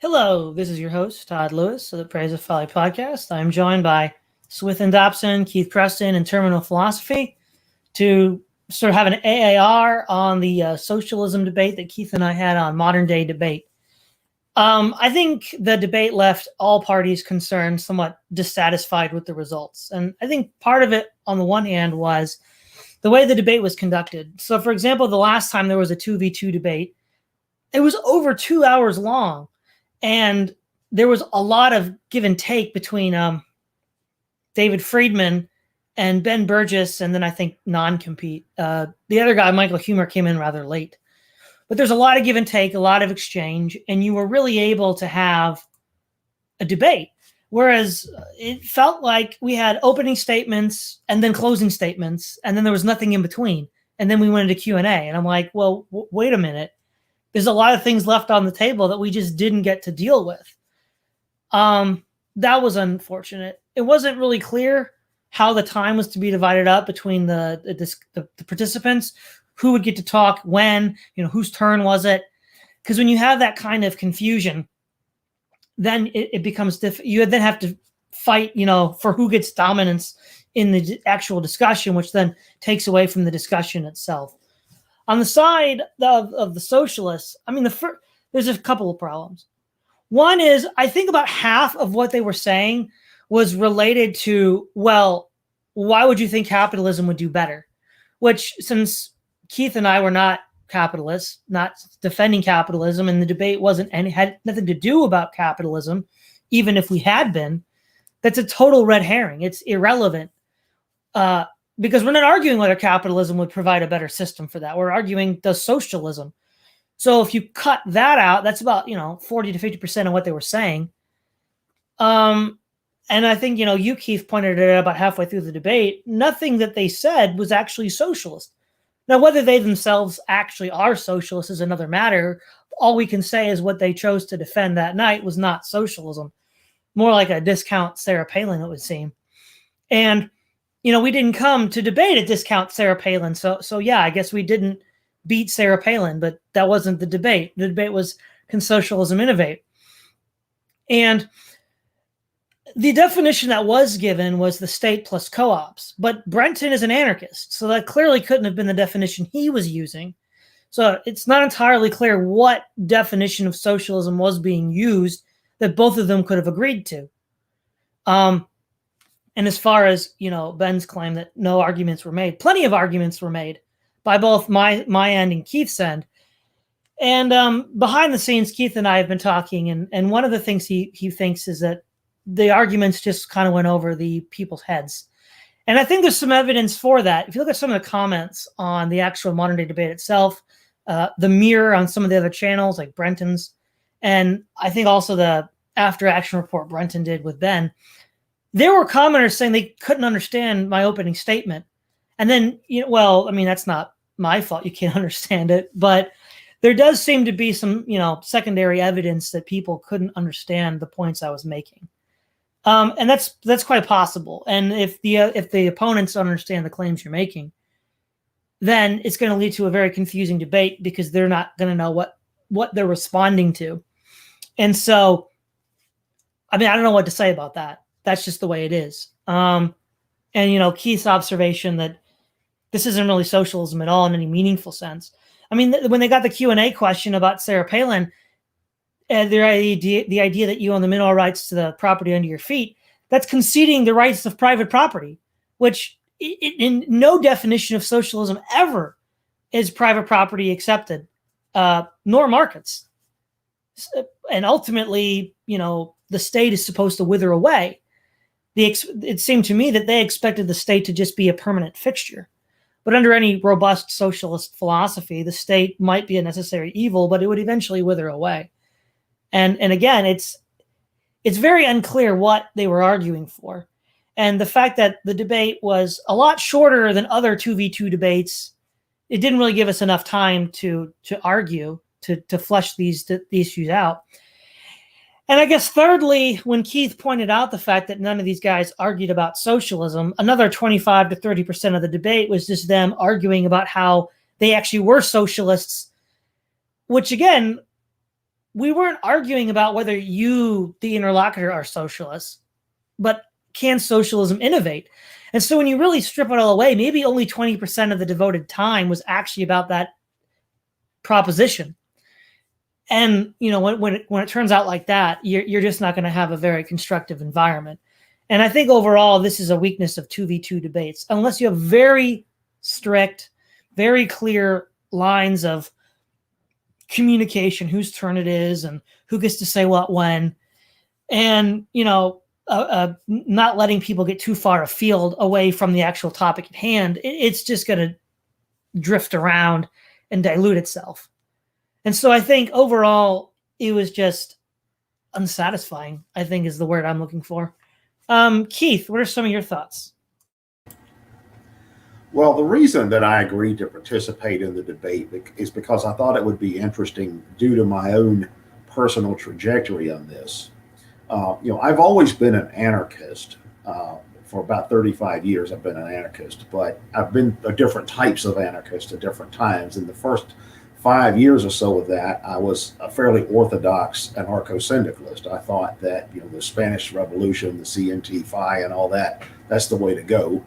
Hello, this is your host, Todd Lewis of the Praise of Folly podcast. I'm joined by Swithun, Dobson, Keith Preston, and Terminal Philosophy to sort of have an AAR on the socialism debate that Keith and I had on modern day debate. I think the debate left all parties concerned somewhat dissatisfied with the results. And I think part of it, on the one hand, was the way the debate was conducted. So, for example, the last time there was a 2v2 debate, it was over 2 hours long. And there was a lot of give and take between David Friedman and Ben Burgess, and then I think non-compete. The other guy, Michael Humer, came in rather late. But there's a lot of give and take, a lot of exchange, and you were really able to have a debate. Whereas it felt like we had opening statements and then closing statements, and then there was nothing in between. And then we went into Q&A, and I'm like, well, wait a minute. There's a lot of things left on the table that we just didn't get to deal with. That was unfortunate. It wasn't really clear how the time was to be divided up between the participants, who would get to talk when, whose turn was it? Because when you have that kind of confusion, then it becomes difficult. You then have to fight, for who gets dominance in the actual discussion, which then takes away from the discussion itself. On the side of the socialists, there's a couple of problems. One is, I think about half of what they were saying was related to, well, why would you think capitalism would do better? Which, since Keith and I were not capitalists, not defending capitalism, and the debate had nothing to do about capitalism, even if we had been, that's a total red herring. It's irrelevant. Because we're not arguing whether capitalism would provide a better system for that. We're arguing, does socialism? So if you cut that out, that's about 40 to 50% of what they were saying. And I think you, Keith, pointed it out about halfway through the debate. Nothing that they said was actually socialist. Now, whether they themselves actually are socialists is another matter. All we can say is what they chose to defend that night was not socialism, more like a discount Sarah Palin, it would seem. And we didn't come to debate a discount Sarah Palin. So yeah, I guess we didn't beat Sarah Palin, but that wasn't the debate. The debate was, can socialism innovate? And the definition that was given was the state plus co-ops. But Brenton is an anarchist, so that clearly couldn't have been the definition he was using. So it's not entirely clear what definition of socialism was being used that both of them could have agreed to. And as far as, Ben's claim that no arguments were made, plenty of arguments were made by both my end and Keith's end. And behind the scenes, Keith and I have been talking, and one of the things he thinks is that the arguments just kind of went over the people's heads. And I think there's some evidence for that. If you look at some of the comments on the actual modern day debate itself, the mirror on some of the other channels like Brenton's, and I think also the after action report Brenton did with Ben, there were commenters saying they couldn't understand my opening statement. And then, that's not my fault. You can't understand it. But there does seem to be some, secondary evidence that people couldn't understand the points I was making. And that's quite possible. And if the opponents don't understand the claims you're making, then it's going to lead to a very confusing debate because they're not going to know what they're responding to. And so, I don't know what to say about that. That's just the way it is. And, Keith's observation that this isn't really socialism at all in any meaningful sense. When they got the Q&A question about Sarah Palin, the idea that you own the mineral rights to the property under your feet, that's conceding the rights of private property, which in no definition of socialism ever is private property accepted, nor markets. And ultimately, the state is supposed to wither away. It seemed to me that they expected the state to just be a permanent fixture. But under any robust socialist philosophy, the state might be a necessary evil, but it would eventually wither away. And again, it's very unclear what they were arguing for. And the fact that the debate was a lot shorter than other 2v2 debates, it didn't really give us enough time to argue, to flesh these issues out. And I guess thirdly, when Keith pointed out the fact that none of these guys argued about socialism, another 25 to 30% of the debate was just them arguing about how they actually were socialists, which again, we weren't arguing about whether you, the interlocutor, are socialists, but can socialism innovate? And so when you really strip it all away, maybe only 20% of the devoted time was actually about that proposition. And when it turns out like that, you're just not going to have a very constructive environment. And I think overall, this is a weakness of 2v2 debates. Unless you have very strict, very clear lines of communication, whose turn it is and who gets to say what when, and not letting people get too far afield away from the actual topic at hand, it's just going to drift around and dilute itself. And so I think overall, it was just unsatisfying, I think is the word I'm looking for. Keith, what are some of your thoughts? Well, the reason that I agreed to participate in the debate is because I thought it would be interesting due to my own personal trajectory on this. I've always been an anarchist. For about 35 years, I've been an anarchist, but I've been different types of anarchist at different times. In the first 5 years or so of that, I was a fairly orthodox anarcho-syndicalist. I thought that, the Spanish Revolution, the CNT-FI and all that, that's the way to go.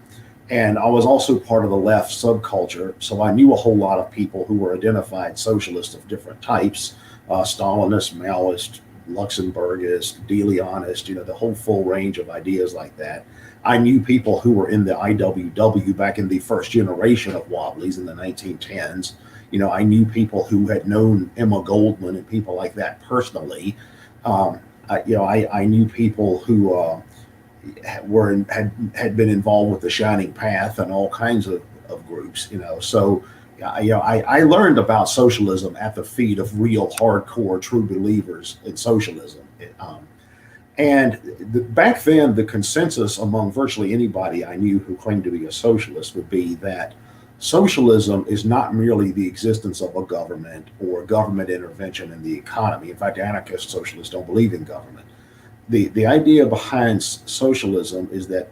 And I was also part of the left subculture, so I knew a whole lot of people who were identified socialists of different types, Stalinist, Maoist, Luxemburgist, De Leonist, the whole full range of ideas like that. I knew people who were in the IWW back in the first generation of Wobblies in the 1910s. I knew people who had known Emma Goldman and people like that personally. I knew people who had been involved with the Shining Path and all kinds of groups. So I learned about socialism at the feet of real hardcore true believers in socialism. Back then, the consensus among virtually anybody I knew who claimed to be a socialist would be that socialism is not merely the existence of a government or government intervention in the economy. In fact, anarchist socialists don't believe in government. The idea behind socialism is that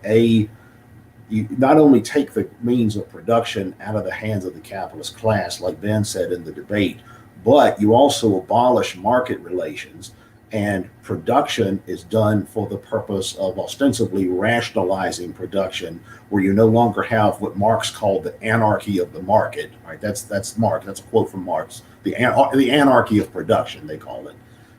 you not only take the means of production out of the hands of the capitalist class, like Ben said in the debate, but you also abolish market relations, and production is done for the purpose of ostensibly rationalizing production, where you no longer have what Marx called the anarchy of the market. Right? That's Marx. That's a quote from Marx. The anarchy of production, they call it.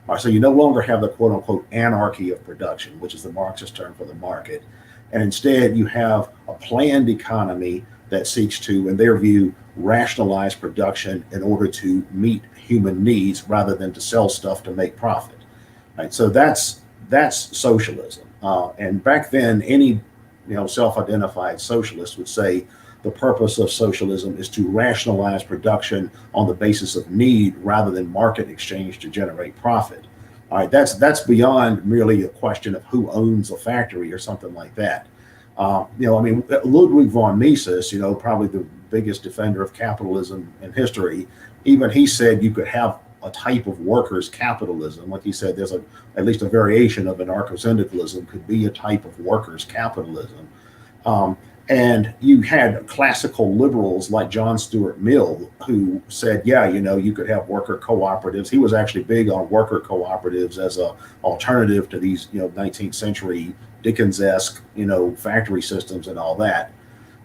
All right, so you no longer have the quote unquote anarchy of production, which is the Marxist term for the market. And instead, you have a planned economy that seeks to, in their view, rationalize production in order to meet human needs rather than to sell stuff to make profit. Right? So that's socialism. And back then, any self-identified socialist would say the purpose of socialism is to rationalize production on the basis of need rather than market exchange to generate profit. All right, that's beyond merely a question of who owns a factory or something like that. Ludwig von Mises, probably the biggest defender of capitalism in history, even he said you could have a type of workers' capitalism. Like he said, there's at least a variation of anarcho-syndicalism could be a type of workers' capitalism. And you had classical liberals like John Stuart Mill, who said, you could have worker cooperatives. He was actually big on worker cooperatives as an alternative to these, 19th century Dickens-esque, factory systems and all that.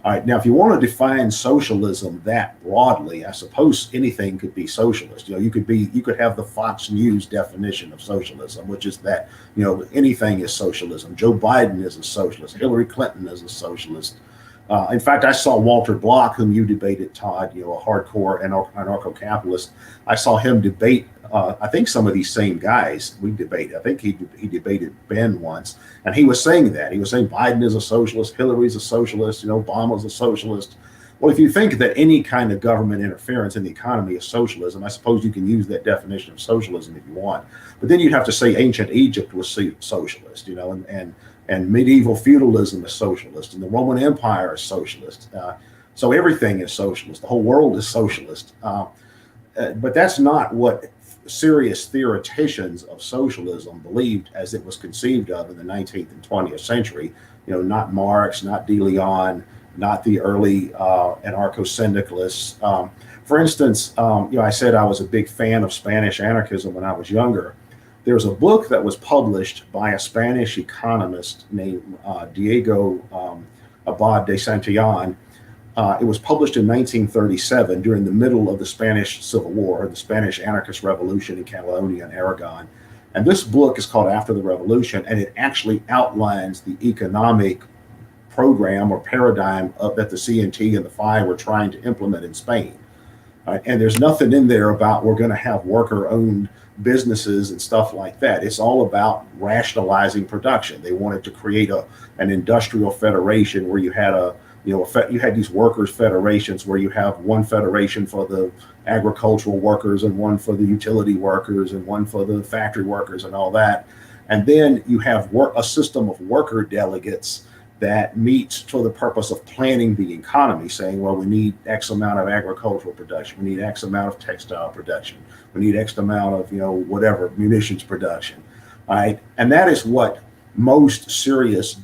All right, now, if you want to define socialism that broadly, I suppose anything could be socialist. You could have the Fox News definition of socialism, which is that, anything is socialism. Joe Biden is a socialist. Hillary Clinton is a socialist. In fact, I saw Walter Block, whom you debated, Todd, a hardcore anarcho-capitalist. I saw him debate, I think some of these same guys we debated. I think he debated Ben once, and he was saying that. He was saying Biden is a socialist, Hillary's a socialist, Obama's a socialist. Well, if you think that any kind of government interference in the economy is socialism, I suppose you can use that definition of socialism if you want. But then you'd have to say ancient Egypt was socialist, and medieval feudalism is socialist, and the Roman Empire is socialist. So everything is socialist. The whole world is socialist. But that's not what serious theoreticians of socialism believed as it was conceived of in the 19th and 20th century. Not Marx, not De Leon, not the early anarcho-syndicalists. For instance, I said I was a big fan of Spanish anarchism when I was younger. There's a book that was published by a Spanish economist named Diego Abad de Santillan. It was published in 1937 during the middle of the Spanish Civil War, the Spanish Anarchist Revolution in Catalonia and Aragon. And this book is called After the Revolution, and it actually outlines the economic program or paradigm that the CNT and the FI were trying to implement in Spain. And there's nothing in there about we're going to have worker-owned businesses and stuff like that. It's all about rationalizing production. They wanted to create an industrial federation where you had you had these workers' federations where you have one federation for the agricultural workers and one for the utility workers and one for the factory workers and all that. And then you have a system of worker delegates that meets for the purpose of planning the economy, saying, well, we need X amount of agricultural production, we need X amount of textile production, we need X amount of, whatever, munitions production. All right. And that is what most serious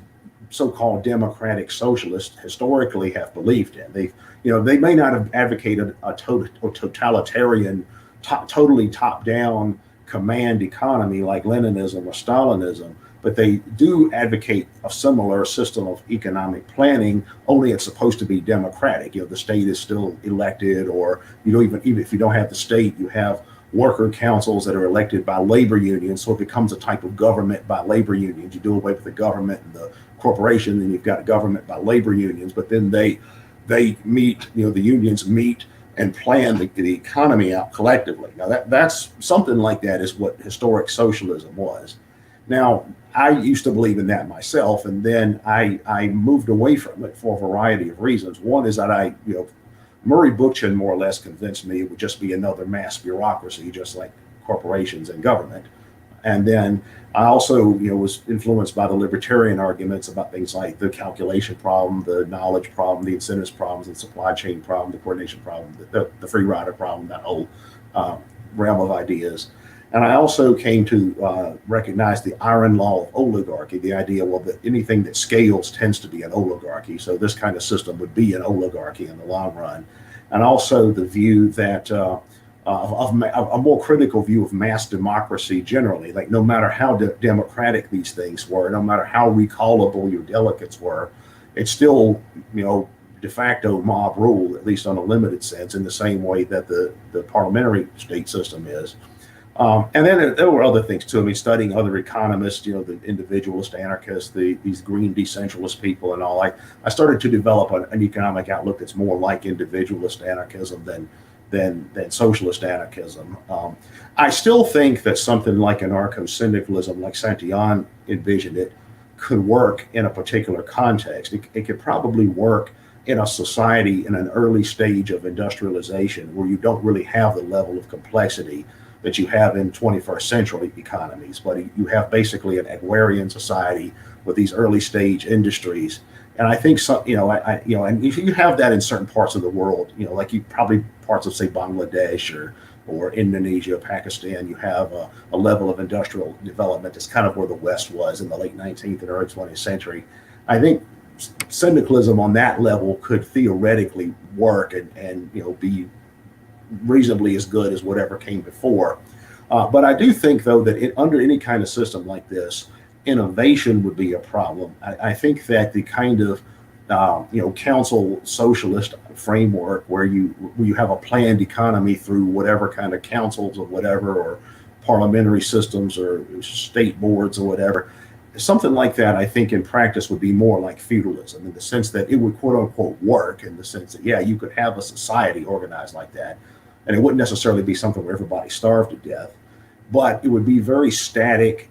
so-called democratic socialists historically have believed in. They may not have advocated a totalitarian, totally top-down command economy like Leninism or Stalinism, but they do advocate a similar system of economic planning, only it's supposed to be democratic. The state is still elected, or even if you don't have the state, you have worker councils that are elected by labor unions, so it becomes a type of government by labor unions. You do away with the government and the corporation, then you've got government by labor unions, but then they meet, the unions meet and plan the economy out collectively. Now that's something like that is what historic socialism was. Now, I used to believe in that myself, and then I moved away from it for a variety of reasons. One is that Murray Bookchin more or less convinced me it would just be another mass bureaucracy, just like corporations and government. And then I also, was influenced by the libertarian arguments about things like the calculation problem, the knowledge problem, the incentives problems, the supply chain problem, the coordination problem, the free rider problem, that whole realm of ideas. And I also came to recognize the iron law of oligarchy, the idea, that anything that scales tends to be an oligarchy. So this kind of system would be an oligarchy in the long run. And also the view that a more critical view of mass democracy generally, like no matter how democratic these things were, no matter how recallable your delegates were, it's still, de facto mob rule, at least on a limited sense, in the same way that the parliamentary state system is. And then there were other things too. I mean, studying other economists, the individualist anarchists, these green decentralist people and all. I started to develop an economic outlook that's more like individualist anarchism than socialist anarchism. I still think that something like anarcho-syndicalism, like Santillan envisioned it, could work in a particular context. It could probably work in a society in an early stage of industrialization where you don't really have the level of complexity that you have in 21st century economies, but you have basically an agrarian society with these early stage industries. And I think and if you have that in certain parts of the world, like you probably parts of say Bangladesh or Indonesia, Pakistan, you have a level of industrial development that's kind of where the West was in the late 19th and early 20th century. I think syndicalism on that level could theoretically work and be reasonably as good as whatever came before. But I do think, though, that under any kind of system like this, innovation would be a problem. I think that the kind of council socialist framework where you have a planned economy through whatever kind of councils or whatever, or parliamentary systems or state boards or whatever, something like that, I think in practice would be more like feudalism, in the sense that it would quote unquote work, in the sense that, yeah, you could have a society organized like that. And it wouldn't necessarily be something where everybody starved to death, but it would be very static.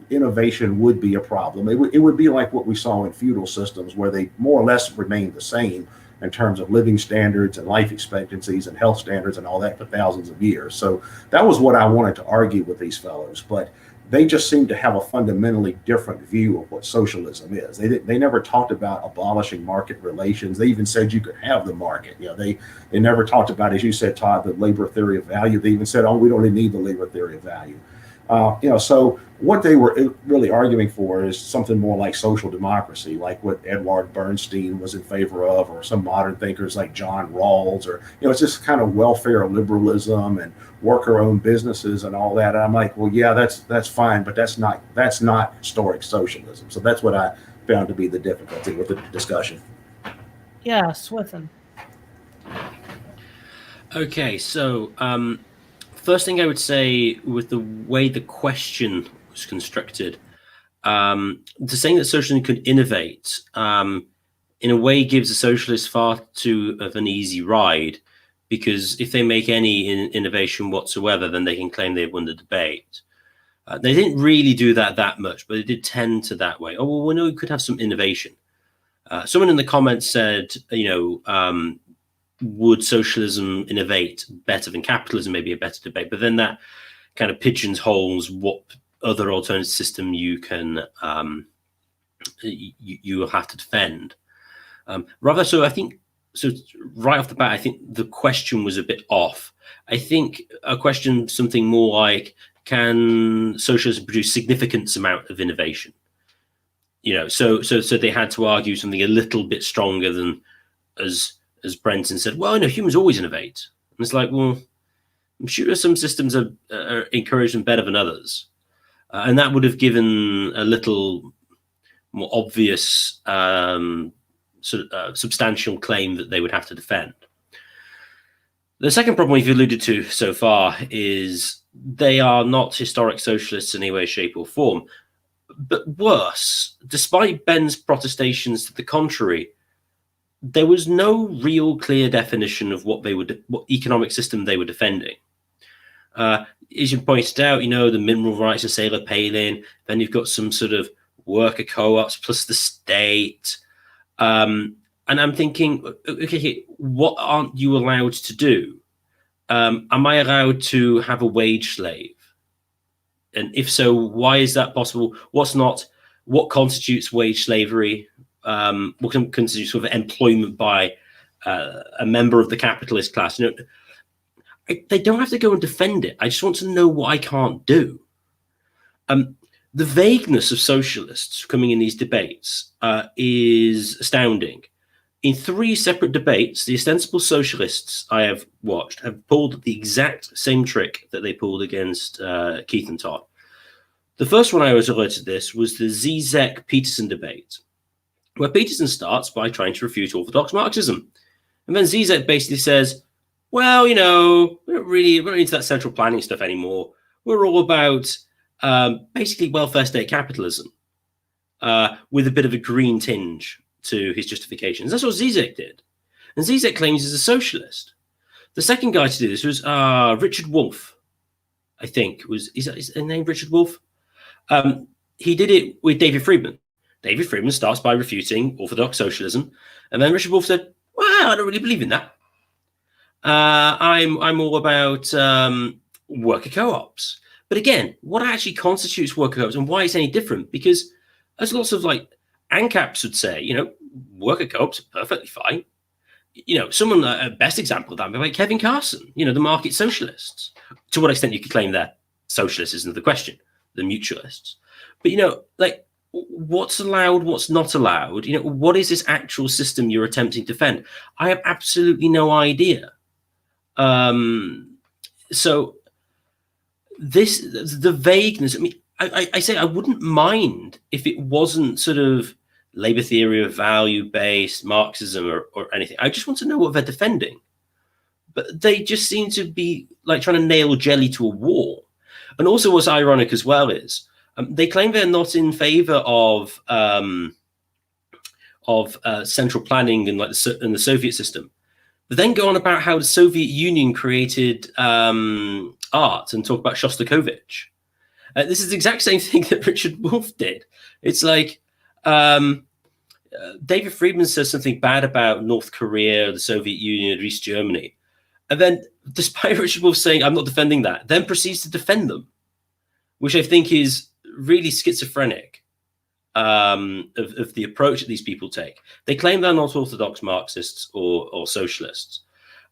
Innovation would be a problem. It would be like what we saw in feudal systems, where they more or less remained the same in terms of living standards and life expectancies and health standards and all that for thousands of years. So that was what I wanted to argue with these fellows, but they just seem to have a fundamentally different view of what socialism is. They never talked about abolishing market relations. They even said you could have the market. They never talked about, as you said, Todd, the labor theory of value. They even said, oh, we don't really need the labor theory of value. So what they were really arguing for is something more like social democracy, like what Edward Bernstein was in favor of, or some modern thinkers like John Rawls, or it's just kind of welfare liberalism and worker-owned businesses and all that. And I'm like, well, yeah, that's fine, but that's not historic socialism. So that's what I found to be the difficulty with the discussion. Yeah, Swithun. Okay, so first thing I would say with the way the question was constructed, to saying that socialism could innovate in a way gives the socialists far too of an easy ride, because if they make any innovation whatsoever, then they can claim they've won the debate. They didn't really do that much, but they did tend to that way. Oh, well, we know we could have some innovation. Someone in the comments said, would socialism innovate better than capitalism? Maybe a better debate, but then that kind of pigeonholes what other alternative system you can you will have to defend. Rather, so I think right off the bat, I think the question was a bit off. I think a question something more like, can socialism produce significant amount of innovation? So they had to argue something a little bit stronger than as Brenton said, well, humans always innovate. And it's like, well, I'm sure some systems are encouraged and better than others. And that would have given a little more obvious substantial claim that they would have to defend. The second problem we've alluded to so far is they are not historic socialists in any way, shape, or form. But worse, despite Ben's protestations to the contrary, there was no real clear definition of what economic system they were defending. As you pointed out, the mineral rights of sailor Palin, then you've got some sort of worker co-ops plus the state. And I'm thinking, okay, what aren't you allowed to do? Am I allowed to have a wage slave? And if so, why is that possible? What constitutes wage slavery? What constitutes sort of employment by a member of the capitalist class? They don't have to go and defend it. I just want to know what I can't do. The vagueness of socialists coming in these debates is astounding. In 3 separate debates, the ostensible socialists I have watched have pulled the exact same trick that they pulled against Keith and Todd. The first one I was alerted to this was the Zizek-Peterson debate, where Peterson starts by trying to refute orthodox Marxism. And then Zizek basically says, well, we're not into that central planning stuff anymore. We're all about basically welfare state capitalism with a bit of a green tinge to his justifications. That's what Zizek did. And Zizek claims he's a socialist. The second guy to do this was Richard Wolff, I think. Is that his name, Richard Wolff? He did it with David Friedman. David Friedman starts by refuting orthodox socialism. And then Richard Wolff said, well, I don't really believe in that. I'm all about worker co-ops. But again, what actually constitutes worker co-ops and why it's any different? Because as lots of ANCAPs would say, worker co-ops are perfectly fine. Someone, a best example of that would be like Kevin Carson, the market socialists. To what extent you could claim they're socialists isn't the question, the mutualists. But, what's allowed, what's not allowed? What is this actual system you're attempting to defend? I have absolutely no idea. So the vagueness, I say I wouldn't mind if it wasn't sort of labor theory of value-based Marxism or anything. I just want to know what they're defending. But they just seem to be trying to nail jelly to a wall. And also what's ironic as well is they claim they're not in favor of central planning and the Soviet system, but then go on about how the Soviet Union created art and talk about Shostakovich. This is the exact same thing that Richard Wolff did. It's like David Friedman says something bad about North Korea, the Soviet Union, or East Germany. And then, despite Richard Wolff saying, I'm not defending that, then proceeds to defend them, which I think is really schizophrenic of the approach that these people take. They claim they're not orthodox Marxists or socialists.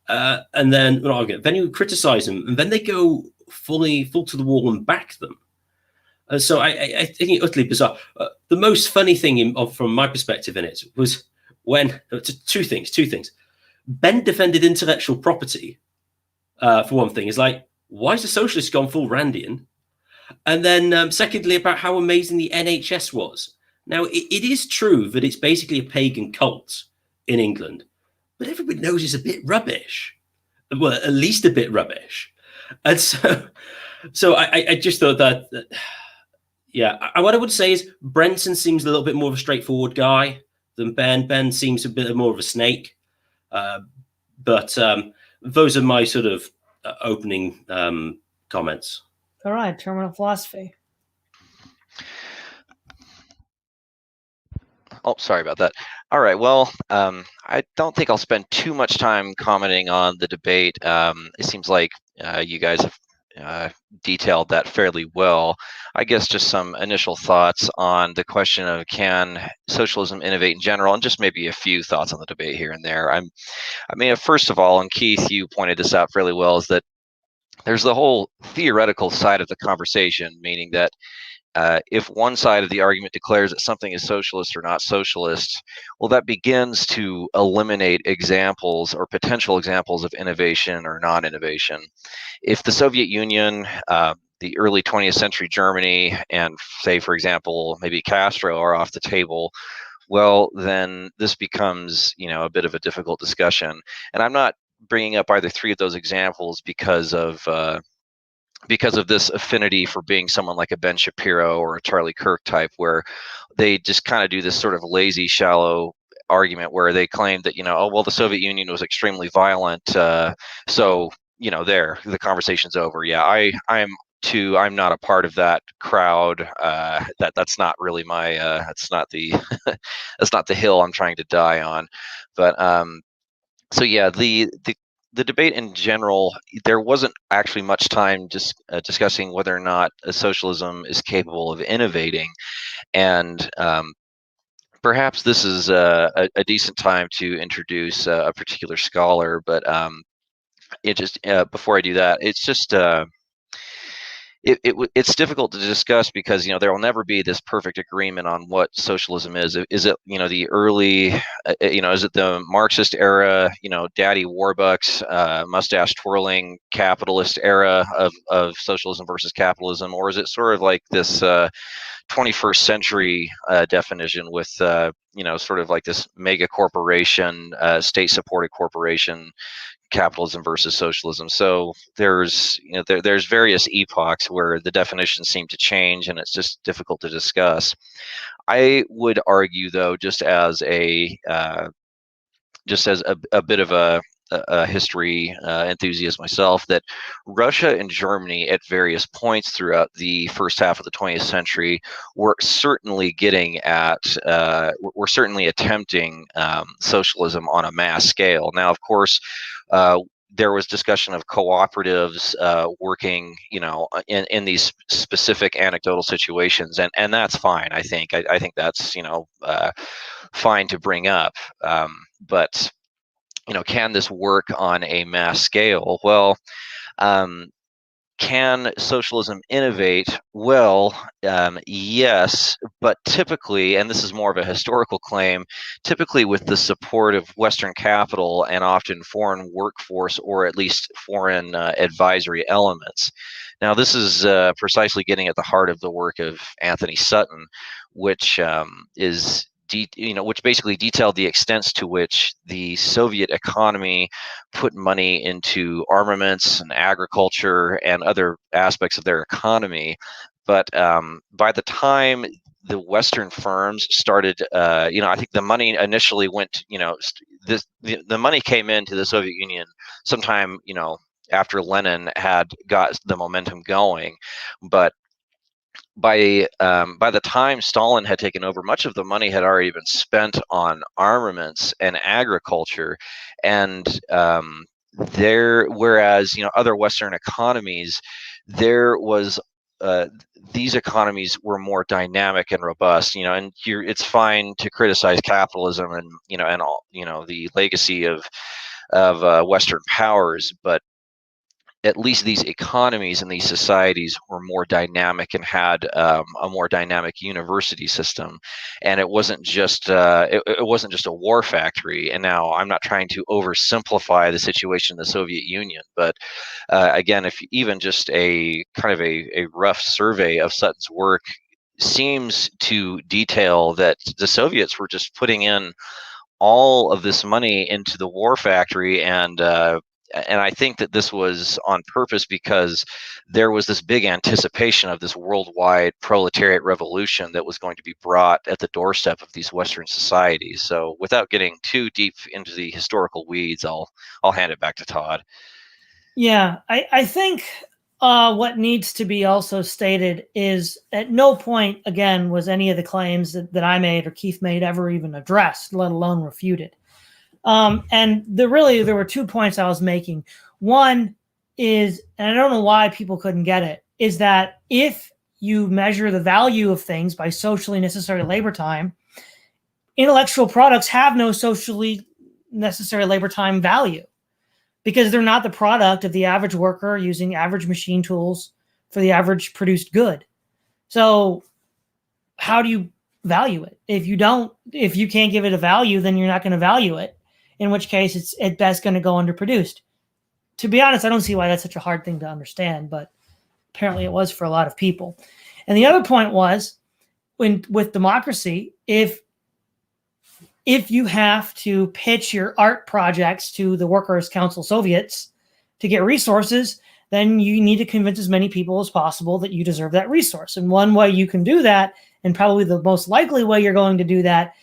And then you criticize them, and then they go full to the wall and back them. So I think it utterly bizarre. The most funny thing from my perspective in it was when two things. Ben defended intellectual property for one thing. Is like, why has the socialist gone full Randian? And then secondly, about how amazing the NHS was. Now, it is true that it's basically a pagan cult in England, but everybody knows it's a bit rubbish. Well, at least a bit rubbish. And so I just thought that yeah, what I would say is Brenton seems a little bit more of a straightforward guy than Ben. Ben seems a bit more of a snake. But those are my sort of opening comments. All right, terminal philosophy. Oh, sorry about that. All right. Well, I don't think I'll spend too much time commenting on the debate. It seems like you guys have detailed that fairly well. I guess just some initial thoughts on the question of can socialism innovate in general, and just maybe a few thoughts on the debate here and there. I mean, first of all, and Keith, you pointed this out fairly well, is that there's the whole theoretical side of the conversation, meaning that if one side of the argument declares that something is socialist or not socialist, well, that begins to eliminate examples or potential examples of innovation or non-innovation. If the Soviet Union, the early 20th century Germany, and say, for example, maybe Castro are off the table, well, then this becomes, a bit of a difficult discussion. And I'm not bringing up either three of those examples because of this affinity for being someone like a Ben Shapiro or a Charlie Kirk type, where they just kind of do this sort of lazy, shallow argument where they claim that, oh, well, the Soviet Union was extremely violent. So, there, the conversation's over. Yeah, I'm not a part of that crowd. That's not really my, that's not the, that's not the hill I'm trying to die on. But, so yeah, the debate in general, there wasn't actually much time just discussing whether or not socialism is capable of innovating, and perhaps this is a decent time to introduce a particular scholar. But before I do that, it's just it's difficult to discuss because there will never be this perfect agreement on what socialism is. Is it the early is it the Marxist era, daddy Warbucks, mustache twirling capitalist era of socialism versus capitalism, or is it sort of like this 21st century definition with sort of like this mega corporation, state supported corporation capitalism versus socialism? So there's there's various epochs where the definitions seem to change, and it's just difficult to discuss. I would argue, though, just as a bit of a history enthusiast myself, that Russia and Germany at various points throughout the first half of the 20th century were certainly were certainly attempting socialism on a mass scale. Now, of course, there was discussion of cooperatives working, in these specific anecdotal situations, and that's fine. I think that's fine to bring up, but can this work on a mass scale? Well, can socialism innovate? Well, yes, but typically, and this is more of a historical claim, typically with the support of Western capital and often foreign workforce, or at least foreign advisory elements. Now, this is precisely getting at the heart of the work of Anthony Sutton, which which basically detailed the extents to which the Soviet economy put money into armaments and agriculture and other aspects of their economy. But by the time the Western firms started, I think the money initially went, the money came into the Soviet Union sometime, after Lenin had got the momentum going. But by the time Stalin had taken over, much of the money had already been spent on armaments and agriculture, and whereas other Western economies, there was these economies were more dynamic and robust. And it's fine to criticize capitalism and all the legacy of Western powers, but at least these economies and these societies were more dynamic and had a more dynamic university system, and it wasn't just it wasn't just a war factory. And now I'm not trying to oversimplify the situation in the Soviet Union, but again, if even just a kind of a rough survey of Sutton's work seems to detail that the Soviets were just putting in all of this money into the war factory, and I think that this was on purpose because there was this big anticipation of this worldwide proletariat revolution that was going to be brought at the doorstep of these Western societies. So without getting too deep into the historical weeds, I'll hand it back to Todd. Yeah, I think what needs to be also stated is at no point, again, was any of the claims that I made or Keith made ever even addressed, let alone refuted. And there were 2 points I was making. One is, and I don't know why people couldn't get it, is that if you measure the value of things by socially necessary labor time, intellectual products have no socially necessary labor time value because they're not the product of the average worker using average machine tools for the average produced good. So how do you value it? If you can't give it a value, then you're not going to value it, in which case it's at best going to go underproduced. To be honest, I don't see why that's such a hard thing to understand, but apparently it was for a lot of people. And the other point was, with democracy, if you have to pitch your art projects to the Workers' Council Soviets to get resources, then you need to convince as many people as possible that you deserve that resource. And one way you can do that, and probably the most likely way you're going to do that,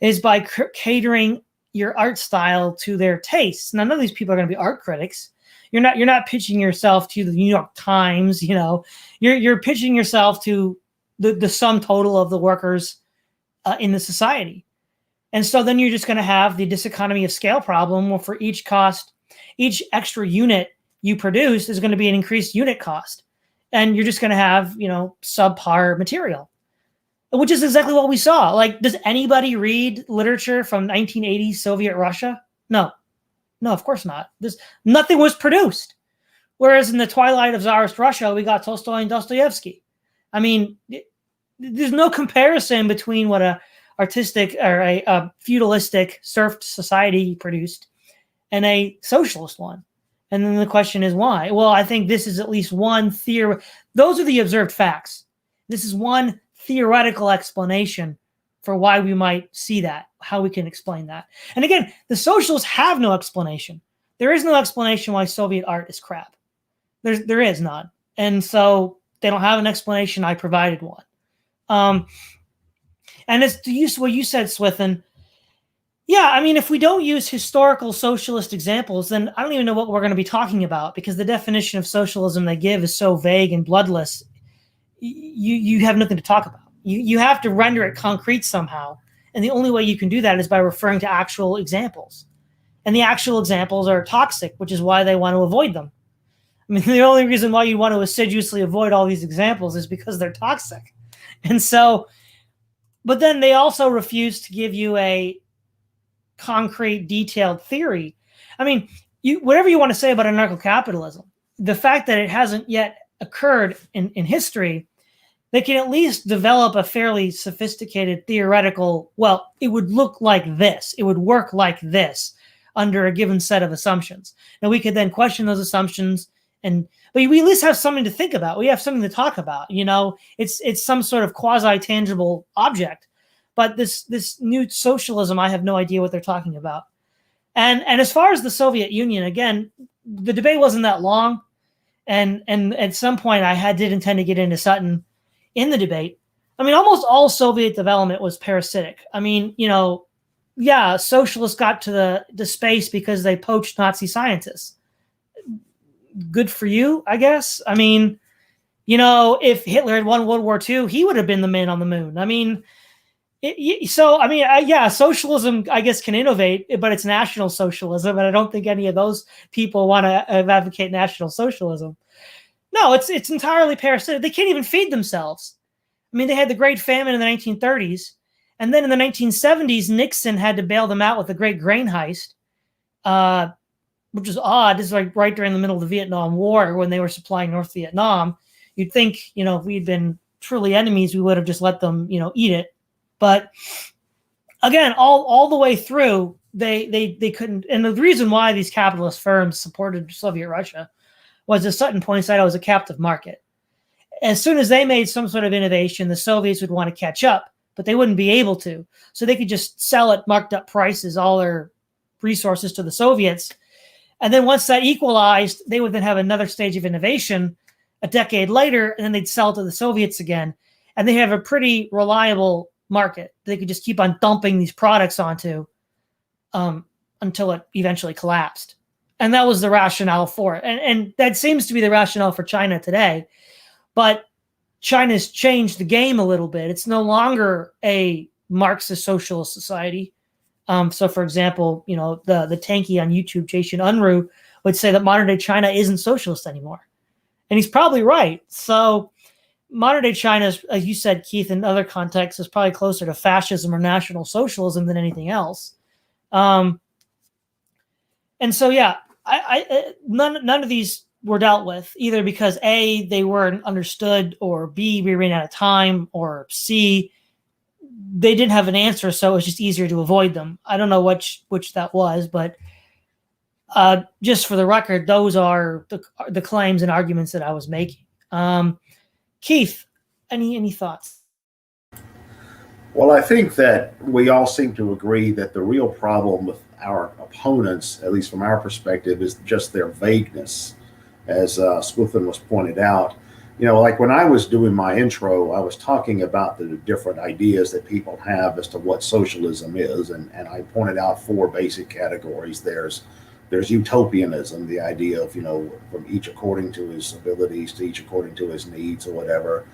is by catering your art style to their tastes. Now, none of these people are going to be art critics. You're not pitching yourself to the New York Times. You're pitching yourself to the sum total of the workers in the society. And so then you're just going to have the diseconomy of scale problem where for each extra unit you produce is going to be an increased unit cost. And you're just going to have, subpar material, which is exactly what we saw. Like, does anybody read literature from 1980s Soviet Russia? No, of course not. Nothing was produced. Whereas in the twilight of Tsarist Russia, we got Tolstoy and Dostoevsky. I mean, there's no comparison between what a artistic or a feudalistic serf society produced and a socialist one. And then the question is why? Well, I think this is at least one theory. Those are the observed facts. This is one theoretical explanation for why we might see that, how we can explain that. And again, the socialists have no explanation. There is no explanation why Soviet art is crap. There is none. And so they don't have an explanation. I provided one. And as to use what you said, Swithun, yeah, I mean, if we don't use historical socialist examples, then I don't even know what we're going to be talking about, because the definition of socialism they give is so vague and bloodless. You have nothing to talk about. You have to render it concrete somehow. And the only way you can do that is by referring to actual examples. And the actual examples are toxic, which is why they want to avoid them. I mean, the only reason why you want to assiduously avoid all these examples is because they're toxic. And so, but then they also refuse to give you a concrete, detailed theory. I mean, whatever you want to say about anarcho-capitalism, the fact that it hasn't yet occurred in history, they can at least develop a fairly sophisticated theoretical, well, it would look like this, it would work like this under a given set of assumptions. Now we could then question those assumptions, but we at least have something to think about. We have something to talk about. It's some sort of quasi-tangible object. But this new socialism, I have no idea what they're talking about. And as far as the Soviet Union, again, the debate wasn't that long. And at some point I did intend to get into Sutton in the debate. I mean, almost all Soviet development was parasitic. I mean, socialists got to the space because they poached Nazi scientists. Good for you, I guess. I mean, if Hitler had won World War II, he would have been the man on the moon. I mean, socialism, I guess, can innovate, but it's national socialism, and I don't think any of those people want to advocate national socialism. No, it's entirely parasitic. They can't even feed themselves. I mean, they had the Great Famine in the 1930s, and then in the 1970s, Nixon had to bail them out with the Great Grain Heist, which is odd. This is like right during the middle of the Vietnam War when they were supplying North Vietnam. You'd think, if we'd been truly enemies, we would have just let them, eat it. But again, all the way through, they couldn't. And the reason why these capitalist firms supported Soviet Russia was, as Sutton points out, it was a captive market. As soon as they made some sort of innovation, the Soviets would want to catch up, but they wouldn't be able to. So they could just sell at marked up prices all their resources to the Soviets. And then once that equalized, they would then have another stage of innovation a decade later, and then they'd sell to the Soviets again. And they have a pretty reliable market. They could just keep on dumping these products onto until it eventually collapsed. And that was the rationale for it. And that seems to be the rationale for China today. But China's changed the game a little bit. It's no longer a Marxist socialist society. So, for example, the tanky on YouTube, Jason Unruh, would say that modern day China isn't socialist anymore. And he's probably right. So modern day China, as you said, Keith, in other contexts, is probably closer to fascism or national socialism than anything else. And so, yeah, none of these were dealt with, either because A, they weren't understood, or B, we ran out of time, or C, they didn't have an answer, so it was just easier to avoid them. I don't know which that was, but just for the record, those are the claims and arguments that I was making. Keith, any thoughts? Well, I think that we all seem to agree that the real problem with our opponents, at least from our perspective, is just their vagueness. As Swithun was pointed out, like when I was doing my intro, I was talking about the different ideas that people have as to what socialism is, and I pointed out 4 basic categories. There's utopianism, the idea of from each according to his abilities to each according to his needs or whatever.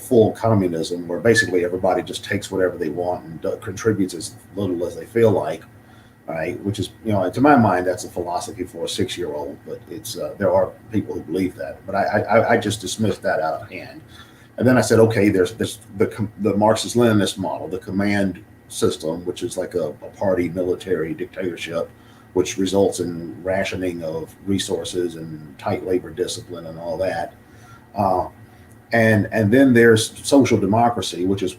Full communism, where basically everybody just takes whatever they want and contributes as little as they feel like. Right, which is, to my mind, that's a philosophy for a 6-year-old, but it's there are people who believe that. But I just dismissed that out of hand. And then I said, okay, there's the Marxist-Leninist model, the command system, which is like a party military dictatorship, which results in rationing of resources and tight labor discipline and all that. And then there's social democracy, which is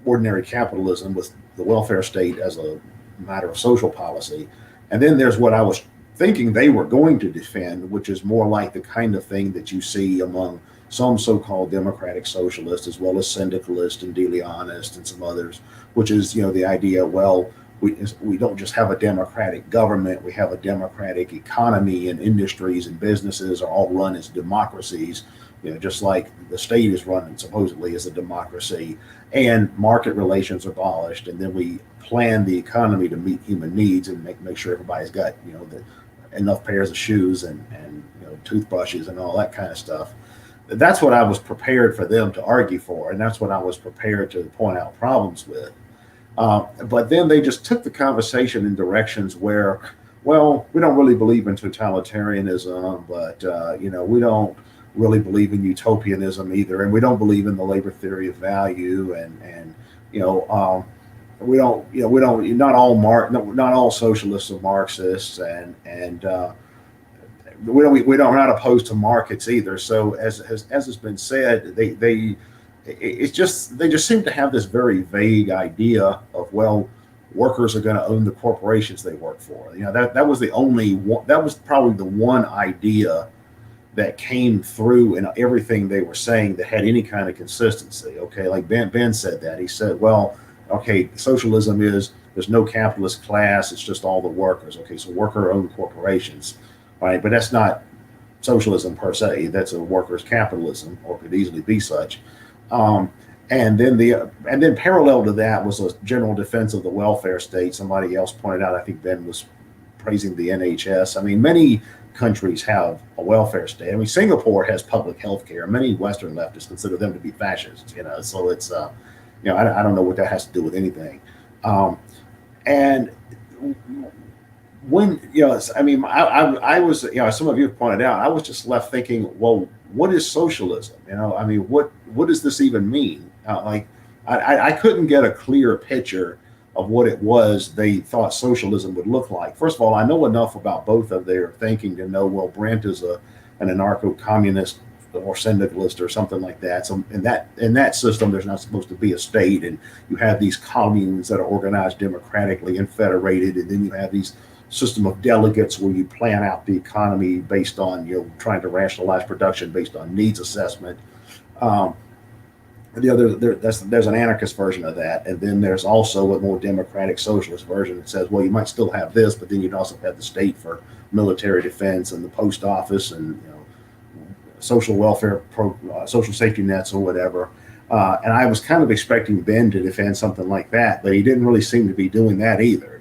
ordinary capitalism with the welfare state as a matter of social policy. And then there's what I was thinking they were going to defend, which is more like the kind of thing that you see among some so-called democratic socialists, as well as syndicalists and De Leonists and some others, which is, the idea, well, we don't just have a democratic government, we have a democratic economy, and industries and businesses are all run as democracies, just like the state is run supposedly as a democracy, and market relations are abolished, and then we plan the economy to meet human needs and make sure everybody's got enough pairs of shoes and toothbrushes and all that kind of stuff. That's what I was prepared for them to argue for, and that's what I was prepared to point out problems with. But then they just took the conversation in directions where, well, we don't really believe in totalitarianism, but we don't really believe in utopianism either, and we don't believe in the labor theory of value, and we don't not all socialists are Marxists, and we're not opposed to markets either. So as has been said, they just seem to have this very vague idea of, well, workers are going to own the corporations they work for. That was the only one, that was probably the one idea that came through in everything they were saying that had any kind of consistency. Okay, like Ben said that. He said, well, okay, socialism is there's no capitalist class, it's just all the workers. Okay, so worker-owned corporations, right? But that's not socialism per se. That's a workers' capitalism, or could easily be such. And then parallel to that was a general defense of the welfare state. Somebody else pointed out, I think Ben was praising the NHS. I mean, many countries have a welfare state. I mean, Singapore has public health care. Many Western leftists consider them to be fascists, so it's, I don't know what that has to do with anything. And when, I was, as some of you have pointed out, I was just left thinking, well, what is socialism? What does this even mean? I couldn't get a clear picture of what it was they thought socialism would look like. First of all, I know enough about both of their thinking to know, well, Brent is an anarcho-communist or syndicalist or something like that. So in that system, there's not supposed to be a state, and you have these communes that are organized democratically and federated, and then you have these system of delegates where you plan out the economy based on, trying to rationalize production based on needs assessment. There's an anarchist version of that, and then there's also a more democratic socialist version that says, well, you might still have this, but then you'd also have the state for military defense and the post office and social welfare, social safety nets or whatever. And I was kind of expecting Ben to defend something like that, but he didn't really seem to be doing that either.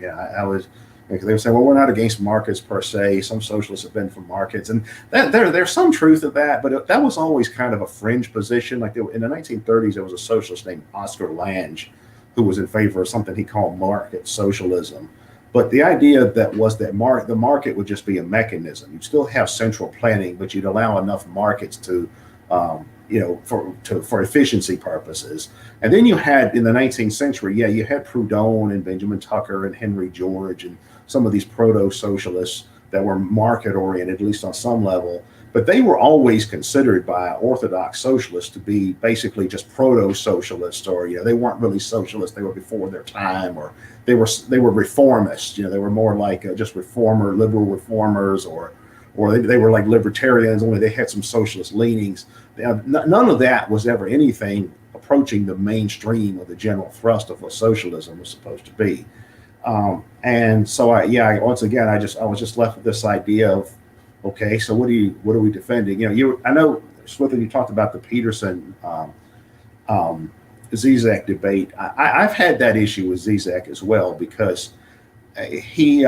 They were saying, well, we're not against markets per se. Some socialists have been for markets, and there's some truth to that, but that was always kind of a fringe position. Like in the 1930s, there was a socialist named Oscar Lange who was in favor of something he called market socialism. But the idea that was that the market would just be a mechanism. You'd still have central planning, but you'd allow enough markets to for efficiency purposes. And then you had, in the 19th century, you had Proudhon and Benjamin Tucker and Henry George and some of these proto-socialists that were market-oriented, at least on some level. But they were always considered by orthodox socialists to be basically just proto-socialists, or they weren't really socialists. They were before their time, or they were reformists. They were more like just liberal reformers, or they were like libertarians, only they had some socialist leanings. None of that was ever anything approaching the mainstream of the general thrust of what socialism was supposed to be. And so once again, I was just left with this idea of, okay, so what are we defending? I know, Swithun, you talked about the Peterson Zizek debate. I've had that issue with Zizek as well, because he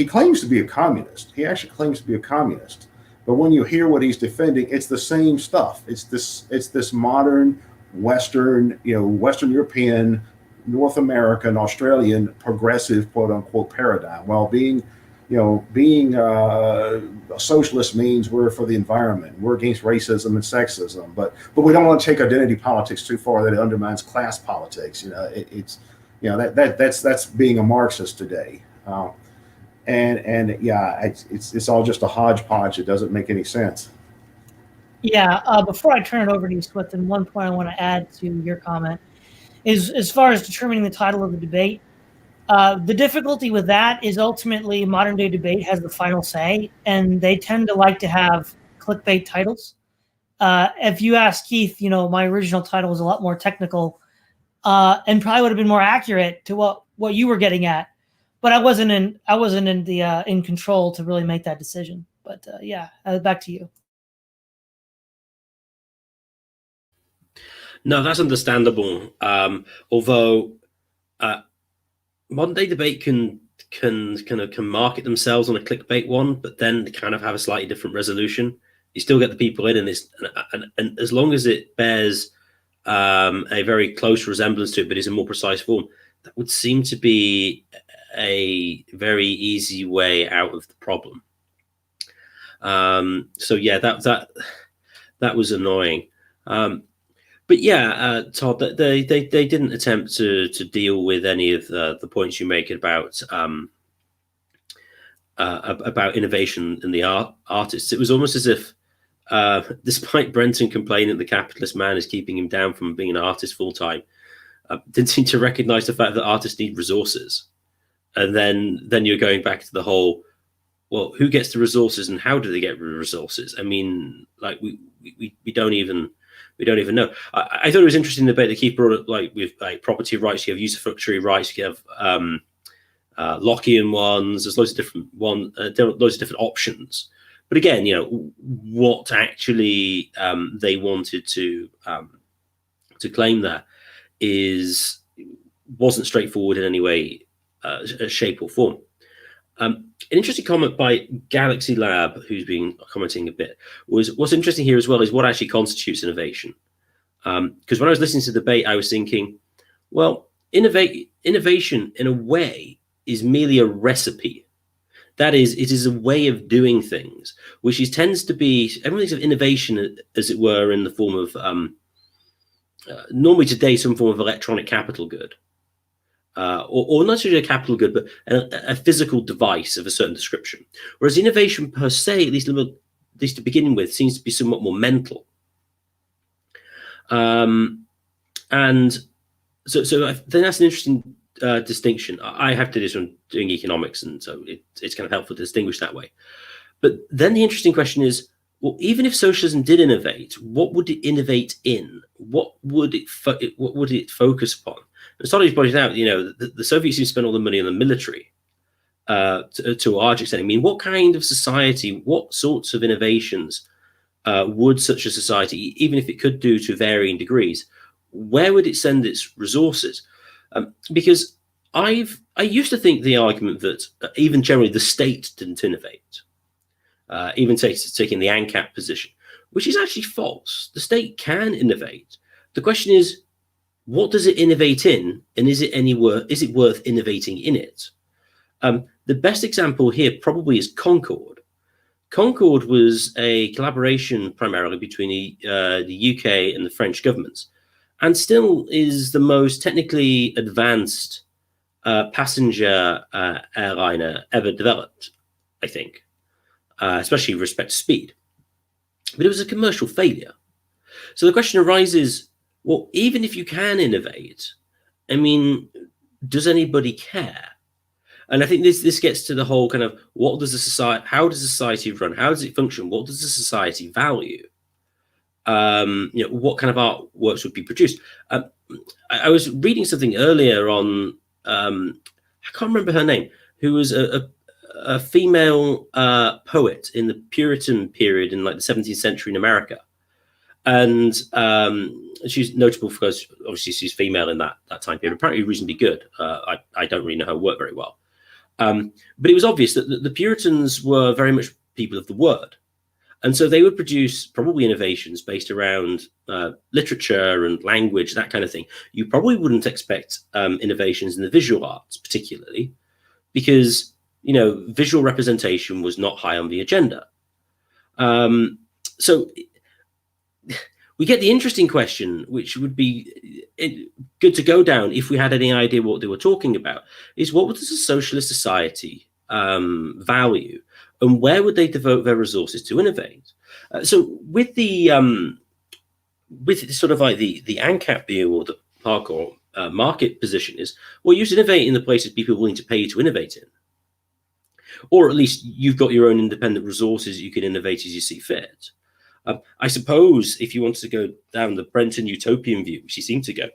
claims to be a communist. He actually claims to be a communist. But when you hear what he's defending, it's the same stuff. It's this modern Western, Western European, North American, Australian progressive, quote unquote, paradigm. While being a socialist means we're for the environment, we're against racism and sexism, but we don't want to take identity politics too far that it undermines class politics. That's being a Marxist today. It's all just a hodgepodge. It doesn't make any sense. Yeah. Before I turn it over to you, Swithun, one point I want to add to your comment is, as far as determining the title of the debate, the difficulty with that is ultimately modern day debate has the final say, and they tend to like to have clickbait titles. If you ask Keith, my original title was a lot more technical, and probably would have been more accurate to what you were getting at, but I wasn't in control to really make that decision. But back to you. No, that's understandable. Although modern day debate can market themselves on a clickbait one, but then kind of have a slightly different resolution. You still get the people in, and as long as it bears a very close resemblance to it, but is a more precise form, that would seem to be a very easy way out of the problem. That was annoying. But Todd, they didn't attempt to deal with any of the points you make about innovation in the artists. It was almost as if, despite Brenton complaining the capitalist man is keeping him down from being an artist full time, didn't seem to recognize the fact that artists need resources. And then you're going back to the whole, well, who gets the resources and how do they get the resources? I mean, like we don't even know. I thought it was interesting the debate that Keith brought up, like with like property rights, you have usufructuary rights, you have Lockean ones. There's loads of different options. But again, what actually they wanted to claim there wasn't straightforward in any way, shape or form. An interesting comment by Galaxy Lab, who's been commenting a bit, was what's interesting here as well is what actually constitutes innovation. Because when I was listening to the debate, I was thinking, well, innovation in a way is merely a recipe. That is, it is a way of doing things, which tends to be, everyone thinks of innovation, as it were, in the form of, normally today, some form of electronic capital good. or not necessarily a capital good, but a physical device of a certain description. Whereas innovation per se, at least to begin with, seems to be somewhat more mental. And so I think that's an interesting distinction. I have to do this when doing economics, and so it's kind of helpful to distinguish that way. But then the interesting question is, well, even if socialism did innovate, what would it innovate in? What would it focus upon? And Stoddard's pointed out, the Soviets used to spend all the money on the military to a large extent. I mean, what kind of society, what sorts of innovations would such a society, even if it could do to varying degrees, where would it send its resources? Because I used to think the argument that even generally the state didn't innovate, even taking the ANCAP position, which is actually false. The state can innovate. The question is, what does it innovate in, and is it worth innovating in it? The best example here probably is Concord. Concord was a collaboration primarily between the UK and the French governments, and still is the most technically advanced passenger airliner ever developed, I think, especially with respect to speed. But it was a commercial failure. So the question arises, well, even if you can innovate, I mean, does anybody care? And I think this gets to the whole kind of how does a society run? How does it function? What does the society value? What kind of artworks would be produced? I was reading something earlier on, I can't remember her name, who was a female poet in the Puritan period in like the 17th century in America. And she's notable because obviously she's female in that time period, apparently reasonably good. I don't really know her work very well. But it was obvious that the Puritans were very much people of the word. And so they would produce probably innovations based around literature and language, that kind of thing. You probably wouldn't expect innovations in the visual arts particularly, because, visual representation was not high on the agenda. So we get the interesting question, which would be good to go down if we had any idea what they were talking about, is what does a socialist society value, and where would they devote their resources to innovate? So with the sort of like the ANCAP view, or the hardcore market position is, well, you should innovate in the places people are willing to pay you to innovate in. Or at least you've got your own independent resources you can innovate as you see fit. I suppose if you want to go down the Brenton utopian view, which you seem to go,